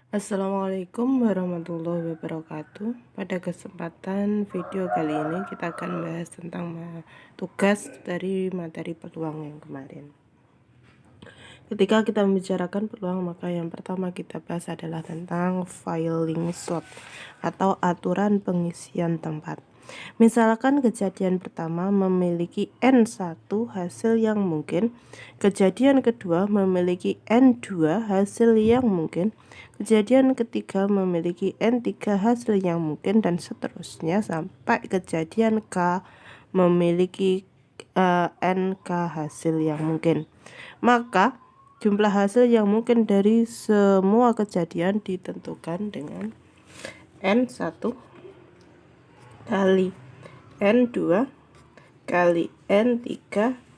Assalamualaikum warahmatullahi wabarakatuh. Pada kesempatan video kali ini kita akan bahas tentang tugas dari materi peluang yang kemarin. Ketika kita membicarakan peluang, maka yang pertama kita bahas adalah tentang filing slot atau aturan pengisian tempat. Misalkan kejadian pertama memiliki N1 hasil yang mungkin, kejadian kedua memiliki N2 hasil yang mungkin, kejadian ketiga memiliki N3 hasil yang mungkin, dan seterusnya sampai kejadian K memiliki NK hasil yang mungkin. Maka jumlah hasil yang mungkin dari semua kejadian ditentukan dengan N1 kali N2 kali N3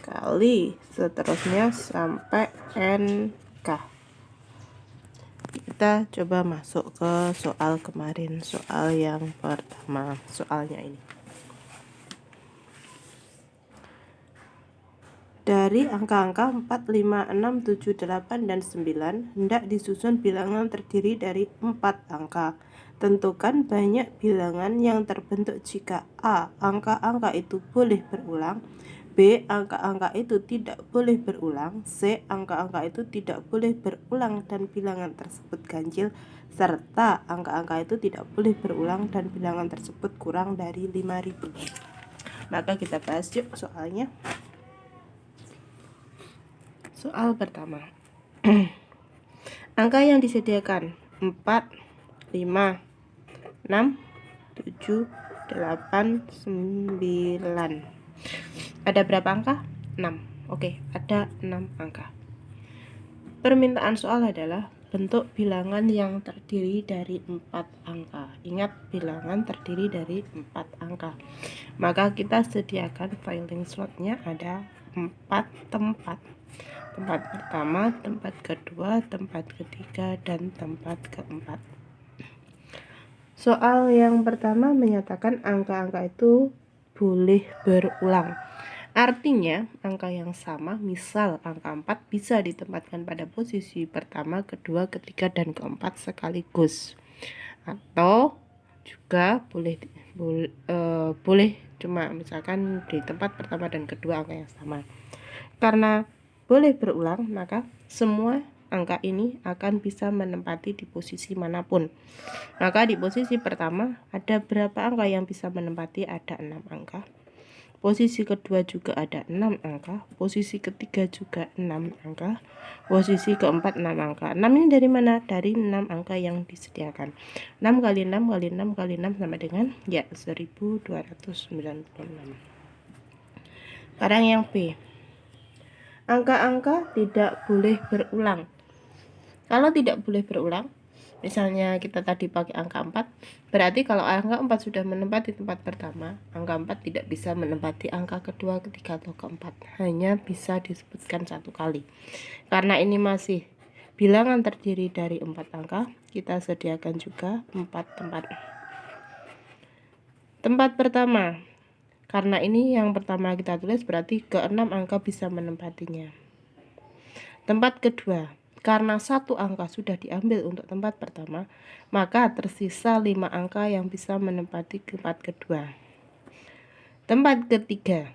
kali seterusnya sampai NK. Kita coba masuk ke soal kemarin, soal yang pertama. Soalnya ini, dari angka-angka 4, 5, 6, 7, 8, dan 9 hendak disusun bilangan terdiri dari 4 angka. Tentukan banyak bilangan yang terbentuk jika A. Angka-angka itu boleh berulang, B. Angka-angka itu tidak boleh berulang, C. Angka-angka itu tidak boleh berulang dan bilangan tersebut ganjil, serta angka-angka itu tidak boleh berulang dan bilangan tersebut kurang dari 5.000. Maka kita bahas yuk soalnya. Soal pertama. Angka yang disediakan 4, 5, 6, 7, 8, 9. Ada berapa angka? 6. Oke, ada 6 angka. Permintaan soal adalah bentuk bilangan yang terdiri dari 4 angka. Ingat, bilangan terdiri dari 4 angka. Maka kita sediakan filing slotnya ada 4 tempat. Tempat pertama, tempat kedua, tempat ketiga, dan tempat keempat. Soal yang pertama menyatakan angka-angka itu boleh berulang. Artinya, angka yang sama, misal angka 4, bisa ditempatkan pada posisi pertama, kedua, ketiga, dan keempat sekaligus. Atau juga boleh cuma misalkan di tempat pertama dan kedua angka yang sama. Karena boleh berulang, maka semua angka ini akan bisa menempati di posisi manapun. Maka di posisi pertama ada berapa angka yang bisa menempati? Ada 6 angka. Posisi kedua juga ada 6 angka, posisi ketiga juga 6 angka, posisi keempat 6 angka. 6 ini dari mana? Dari 6 angka yang disediakan. 6 kali 6 kali 6 kali 6 sama dengan 1296. Sekarang yang B. Angka-angka tidak boleh berulang. Kalau tidak boleh berulang, misalnya kita tadi pakai angka 4, berarti kalau angka 4 sudah menempati tempat pertama, angka 4 tidak bisa menempati angka kedua, ketiga, atau keempat. Hanya bisa disebutkan satu kali. Karena ini masih bilangan terdiri dari 4 angka, kita sediakan juga 4 tempat. Tempat pertama, karena ini yang pertama kita tulis, berarti ke-6 angka bisa menempatinya. Tempat kedua, karena 1 angka sudah diambil untuk tempat pertama, maka tersisa 5 angka yang bisa menempati tempat kedua. Tempat ketiga,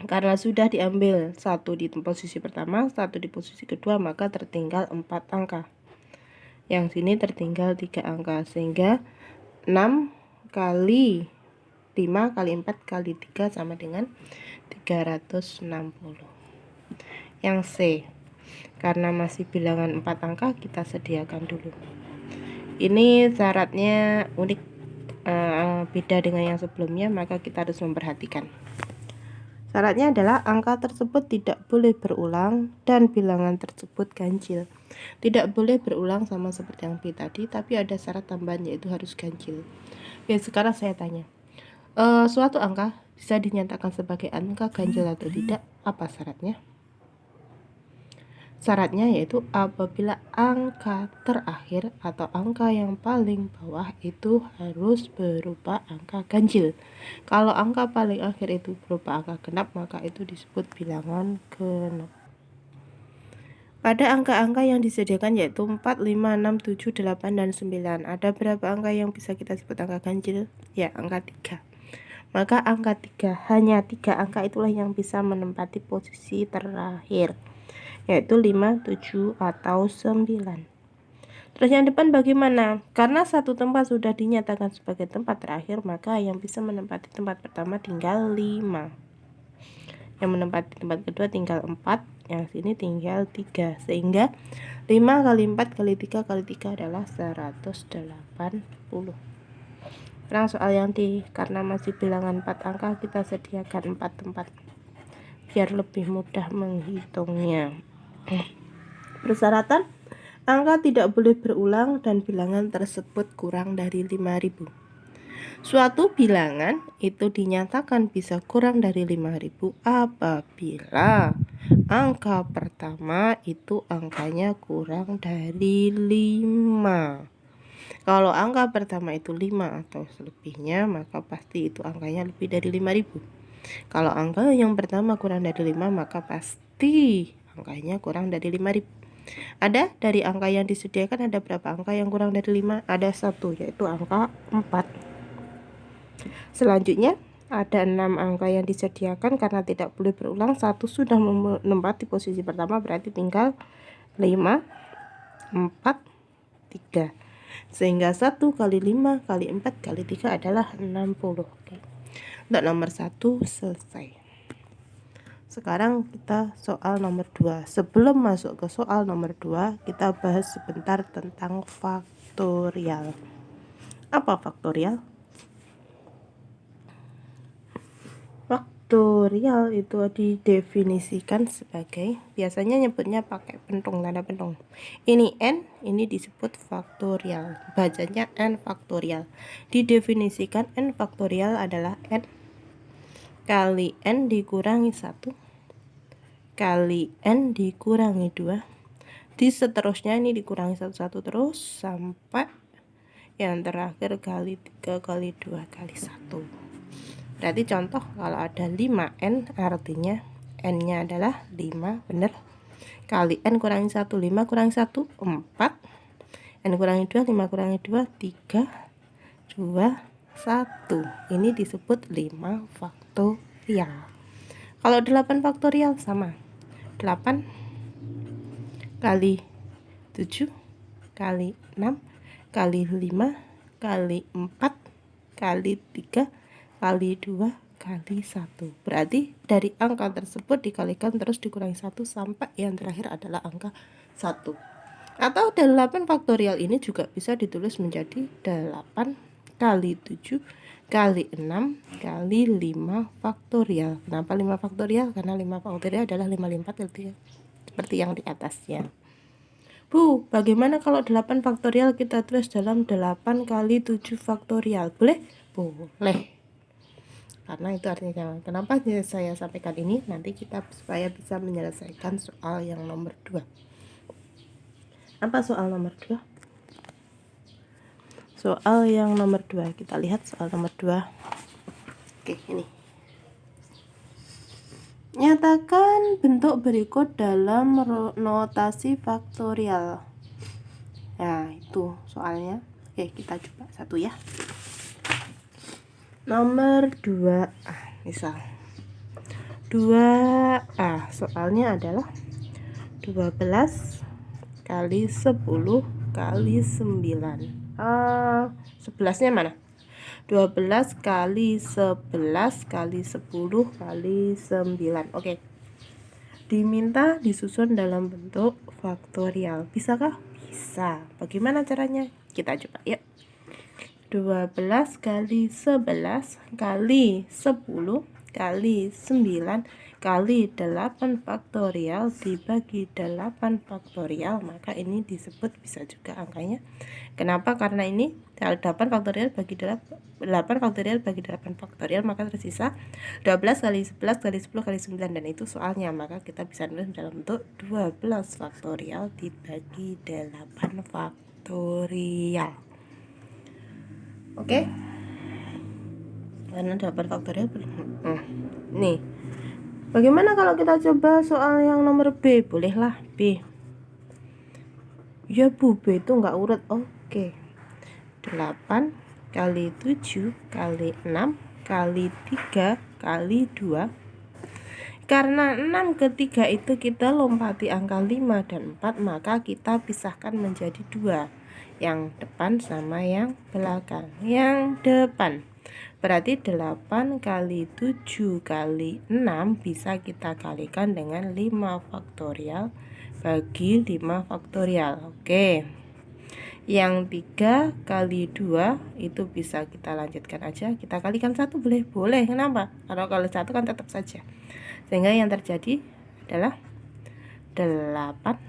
karena sudah diambil 1 di posisi pertama, 1 di posisi kedua, maka tertinggal 4 angka. Yang sini tertinggal 3 angka, sehingga 6 kali 5 kali 4 kali 3 sama dengan 360. Yang C, karena masih bilangan 4 angka, kita sediakan dulu. Ini syaratnya unik, beda dengan yang sebelumnya, maka kita harus memperhatikan. Syaratnya adalah angka tersebut tidak boleh berulang dan bilangan tersebut ganjil. Tidak boleh berulang sama seperti yang B tadi, tapi ada syarat tambahan yaitu harus ganjil. Oke, sekarang saya tanya, suatu angka bisa dinyatakan sebagai angka ganjil atau tidak? Apa syaratnya? Syaratnya yaitu apabila angka terakhir atau angka yang paling bawah itu harus berupa angka ganjil. Kalau angka paling akhir itu berupa angka genap, maka itu disebut bilangan genap. Pada angka-angka yang disediakan yaitu 4, 5, 6, 7, 8, dan 9. Ada berapa angka yang bisa kita sebut angka ganjil? Ya, angka 3. Maka angka 3, hanya 3 angka itulah yang bisa menempati posisi terakhir, yaitu 5, 7, atau 9. Terus yang depan bagaimana? Karena satu tempat sudah dinyatakan sebagai tempat terakhir, maka yang bisa menempati tempat pertama tinggal 5. Yang menempati tempat kedua tinggal 4, yang sini tinggal 3. Sehingga 5 kali 4 kali 3 kali 3 adalah 180. Sekarang soal yang D, karena masih bilangan 4 angka, kita sediakan 4 tempat biar lebih mudah menghitungnya. Persyaratan, angka tidak boleh berulang dan bilangan tersebut kurang dari 5000. Suatu bilangan itu dinyatakan bisa kurang dari 5000 apabila angka pertama itu angkanya kurang dari 5. Kalau angka pertama itu 5 atau selebihnya, maka pasti itu angkanya lebih dari 5000. Kalau angka yang pertama kurang dari 5, maka pasti angkanya kurang dari 5000. Ada dari angka yang disediakan, ada berapa angka yang kurang dari 5? Ada 1, yaitu angka 4. Selanjutnya ada 6 angka yang disediakan, karena tidak boleh berulang, 1 sudah menempati posisi pertama, berarti tinggal 5, 4, 3. Sehingga 1 kali 5 kali 4 kali 3 adalah 60. Oke. Untuk nomor 1 selesai. Sekarang kita soal nomor 2. Sebelum masuk ke soal nomor 2, kita bahas sebentar tentang faktorial. Apa faktorial? Faktorial itu didefinisikan sebagai, biasanya nyebutnya pakai pentung, tanda pentung. Ini n, ini disebut faktorial. Bacanya n faktorial. Didefinisikan n faktorial adalah n kali n dikurangi 1 kali n dikurangi 2. Di seterusnya ini dikurangi satu-satu terus sampai yang terakhir kali 3 kali 2 kali 1. Berarti contoh kalau ada 5n, artinya n-nya adalah 5, benar? Kali n kurangi 1, 5 kurangi 1, 4. N kurangi 2, 5 kurangi 2, 3, 2, 1. Ini disebut 5 faktorial. Kalau 8 faktorial sama. 8 kali 7 kali 6 kali 5 kali 4 kali 3 kali 2 kali 1. Berarti dari angka tersebut dikalikan terus dikurangi 1 sampai yang terakhir adalah angka 1. Atau 8 faktorial ini juga bisa ditulis menjadi 8 kali 7 kali 6 kali 5 faktorial. Kenapa 5 faktorial? Karena 5 faktorial adalah 5 kali 4 seperti yang di atasnya. Bu, bagaimana kalau 8 faktorial kita tulis dalam 8 kali 7 faktorial? Boleh? Boleh. Karena itu artinya, kenapa saya sampaikan ini, nanti kita supaya bisa menyelesaikan soal yang nomor 2. Apa soal nomor 2? Soal yang nomor 2, kita lihat soal nomor 2. Oke, ini. Nyatakan bentuk berikut dalam notasi faktorial. Nah, itu soalnya. Oke, kita coba satu ya. Nomor 2A, misal 2A, soalnya adalah 12 kali 10 kali 9. 11-nya mana? 12 kali 11 kali 10 kali 9. Oke. Diminta disusun dalam bentuk faktorial. Bisakah? Bisa. Bagaimana caranya? Kita coba yuk. 12 kali 11 kali 10 kali 9 kali 8 faktorial dibagi 8 faktorial, maka ini disebut bisa juga angkanya. Kenapa? Karena ini 8 faktorial bagi 8 faktorial bagi 8 faktorial, maka tersisa 12 kali 11 kali 10 kali 9, dan itu soalnya, maka kita bisa nulis dalam bentuk 12 faktorial dibagi 8 faktorial. Oke. Karena 8 faktorial. Nih. Bagaimana kalau kita coba soal yang nomor B? Bolehlah B. Ya Bu, B itu nggak urut. Oke. 8 kali 7 kali 6 kali 3 kali 2. Karena 6 ke 3 itu kita lompati angka 5 dan 4, maka kita pisahkan menjadi 2. Yang depan sama yang belakang. Yang depan. Berarti 8 kali 7 kali 6 bisa kita kalikan dengan 5 faktorial bagi 5 faktorial. Oke. Yang 3 kali 2 itu bisa kita lanjutkan aja. Kita kalikan 1 boleh? Boleh. Kenapa? Kalau 1 kan tetap saja. Sehingga yang terjadi adalah 8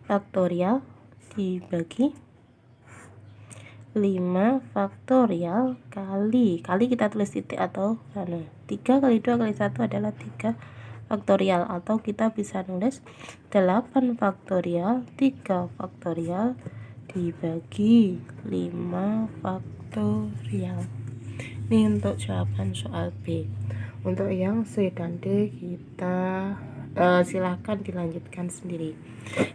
faktorial dibagi 5 faktorial kali kita tulis titik atau 3 kali 2 kali 1 adalah 3 faktorial, atau kita bisa nulis 8 faktorial 3 faktorial dibagi 5 faktorial. Ini untuk jawaban soal B. Untuk yang C dan D kita silahkan dilanjutkan sendiri.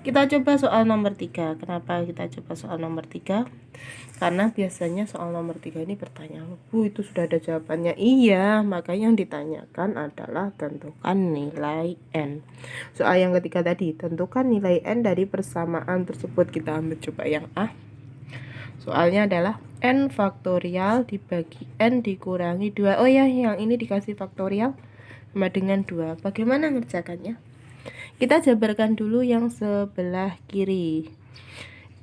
Kita coba soal nomor 3. Kenapa kita coba soal nomor 3? Karena biasanya soal nomor 3 ini bertanya, Bu, itu sudah ada jawabannya. Iya, makanya yang ditanyakan adalah tentukan nilai N. Soal yang ketiga tadi, tentukan nilai N dari persamaan tersebut. Kita ambil coba yang A. Soalnya adalah N faktorial dibagi N dikurangi 2. Oh ya, yang ini dikasih faktorial sama dengan 2. Bagaimana ngerjakannya? Kita jabarkan dulu yang sebelah kiri.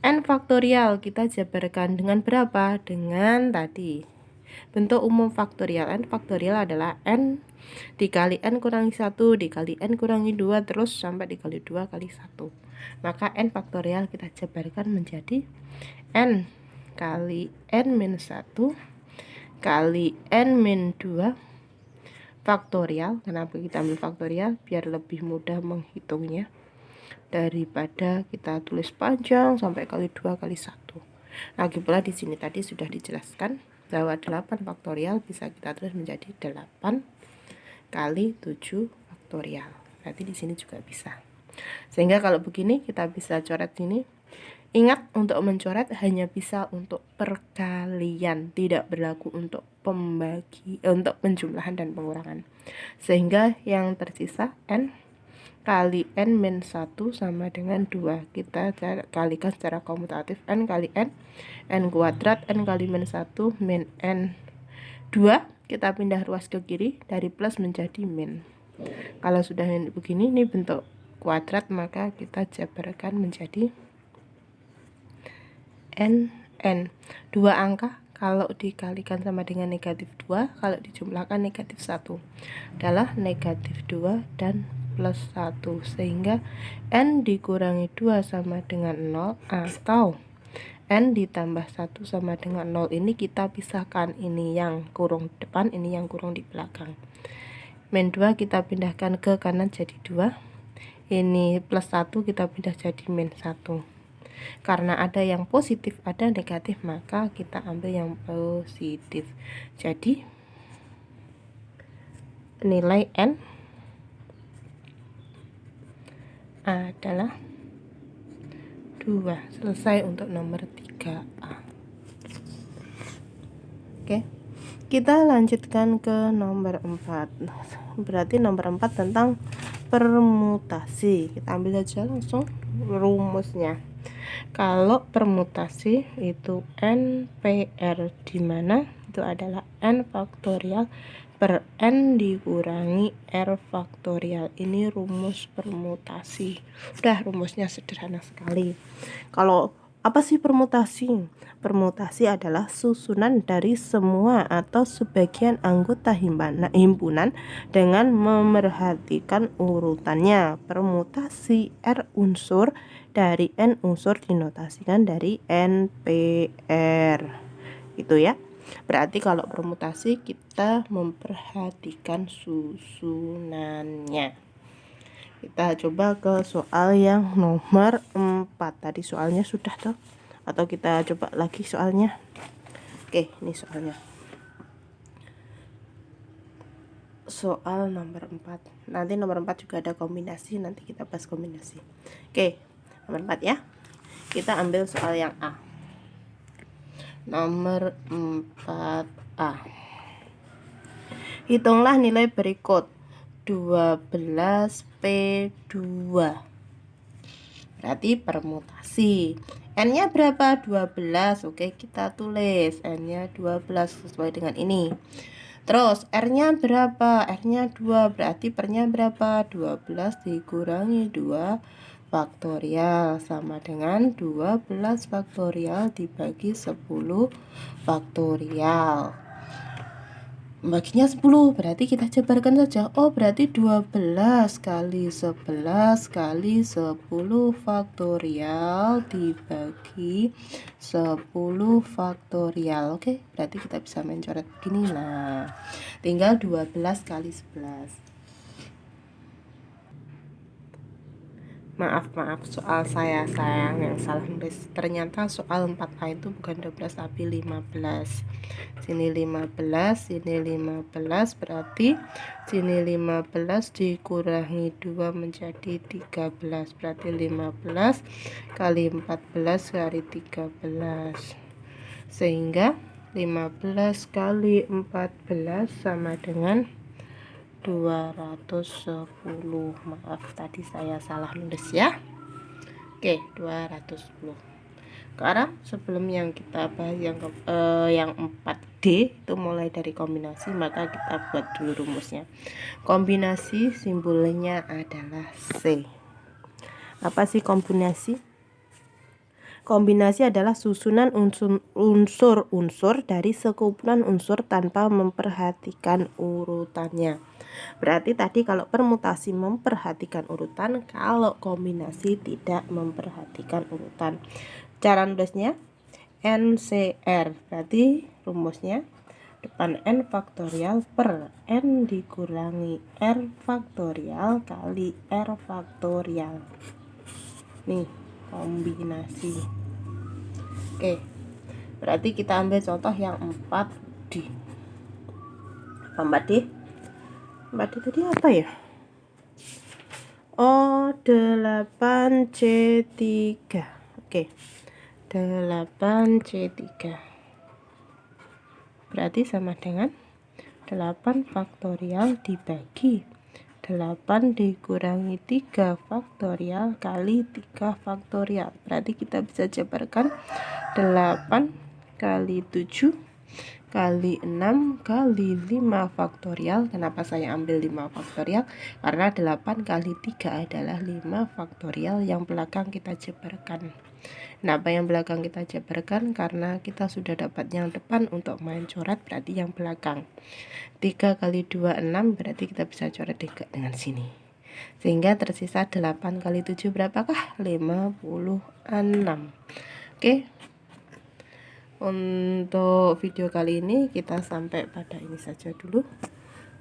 N faktorial kita jabarkan dengan berapa? Dengan tadi bentuk umum faktorial. N faktorial adalah N dikali N kurangi 1 dikali N kurangi 2 terus sampai dikali 2 kali 1. Maka N faktorial kita jabarkan menjadi N kali N min 1 kali N min 2 faktorial. Kenapa kita ambil faktorial? Biar lebih mudah menghitungnya daripada kita tulis panjang sampai kali 2 kali 1. Lagi pula di sini tadi sudah dijelaskan bahwa 8 faktorial bisa kita tulis menjadi 8 kali 7 faktorial. Berarti di sini juga bisa. Sehingga kalau begini kita bisa coret sini. Ingat, untuk mencoret hanya bisa untuk perkalian, tidak berlaku untuk untuk penjumlahan dan pengurangan. Sehingga yang tersisa N kali N min 1 sama dengan 2. Kita kalikan secara komutatif. N kali N kuadrat, N kali min 1 min N 2. Kita pindah ruas ke kiri, dari plus menjadi min. Kalau sudah begini, ini bentuk kuadrat, maka kita jabarkan menjadi N. 2 angka kalau dikalikan sama dengan negatif 2, kalau dijumlahkan negatif 1 adalah negatif 2 dan plus 1, sehingga N dikurangi 2 sama dengan 0 atau N ditambah 1 sama dengan 0. Ini kita pisahkan, ini yang kurung depan, ini yang kurung di belakang. Min 2 kita pindahkan ke kanan jadi 2, ini plus 1 kita pindah jadi min 1. Karena ada yang positif, ada negatif, maka kita ambil yang positif. Jadi nilai N adalah 2. Selesai untuk nomor 3A. Oke, kita lanjutkan ke nomor 4. Berarti nomor 4 tentang permutasi. Kita ambil aja langsung rumusnya. Kalau permutasi itu NPR, di mana itu adalah N faktorial per N dikurangi R faktorial. Ini rumus permutasi. Udah, rumusnya sederhana sekali. Kalau apa sih permutasi? Permutasi adalah susunan dari semua atau sebagian anggota himpunan dengan memerhatikan urutannya. Permutasi R unsur dari N unsur dinotasikan dari NPR. Itu ya. Berarti kalau permutasi kita memperhatikan susunannya. Kita coba ke soal yang nomor 4. Tadi soalnya sudah tuh, atau kita coba lagi soalnya. Oke, ini soalnya. Soal nomor 4. Nanti nomor 4 juga ada kombinasi, nanti kita bahas kombinasi. Oke. Nomor 4 ya. Kita ambil soal yang A. Nomor 4A. Hitunglah nilai berikut. 12P2. Berarti permutasi. N-nya berapa? 12. Oke, kita tulis N-nya 12 sesuai dengan ini. Terus R-nya berapa? R-nya 2. Berarti Per-nya berapa? 12 dikurangi 2 faktorial sama dengan 12 faktorial dibagi 10 faktorial. Baginya 10, berarti kita jabarkan saja. Oh, berarti 12 kali 11 kali 10 faktorial dibagi 10 faktorial. Oke, berarti kita bisa mencoret begini. Nah, tinggal 12 kali 11. Maaf, soal saya sayang yang salah nulis. Ternyata soal 4A itu bukan 12 tapi 15. Sini 15, sini 15, berarti sini 15 dikurangi 2 menjadi 13. Berarti 15 kali 14 kali 13. Sehingga 15 kali 14 sama dengan 210. Maaf tadi saya salah nulis ya. Oke, 210. Sekarang sebelum yang kita bahas yang 4D itu mulai dari kombinasi, maka kita buat dulu rumusnya. Kombinasi simbolnya adalah C. Apa sih kombinasi? Kombinasi adalah susunan unsur-unsur dari sekumpulan unsur tanpa memperhatikan urutannya. Berarti tadi kalau permutasi memperhatikan urutan, kalau kombinasi tidak memperhatikan urutan. Cara nulisnya NCR. Berarti rumusnya depan N faktorial per N dikurangi R faktorial kali R faktorial. Nih, kombinasi. Oke, berarti kita ambil contoh yang 4D. 4D? 4D tadi apa ya? Oh, 8C3. Oke, 8C3. Berarti sama dengan 8 faktorial dibagi 8 dikurangi 3 faktorial kali 3 faktorial. Berarti kita bisa jabarkan 8 kali 7 kali 6 kali 5 faktorial. Kenapa saya ambil 5 faktorial? Karena 8 kali 3 adalah 5 faktorial, yang belakang kita jabarkan. Kenapa yang belakang kita jabarkan? Karena kita sudah dapat yang depan untuk main coret, berarti yang belakang. 3 kali 2 6, berarti kita bisa coret juga dengan sini. Sehingga tersisa 8 kali 7 berapakah? 56. Oke. Untuk video kali ini kita sampai pada ini saja dulu.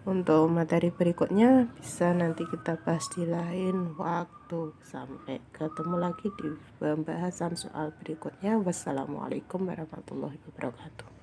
Untuk materi berikutnya bisa nanti kita bahas di lain waktu. Sampai ketemu lagi di pembahasan soal berikutnya. Wassalamualaikum warahmatullahi wabarakatuh.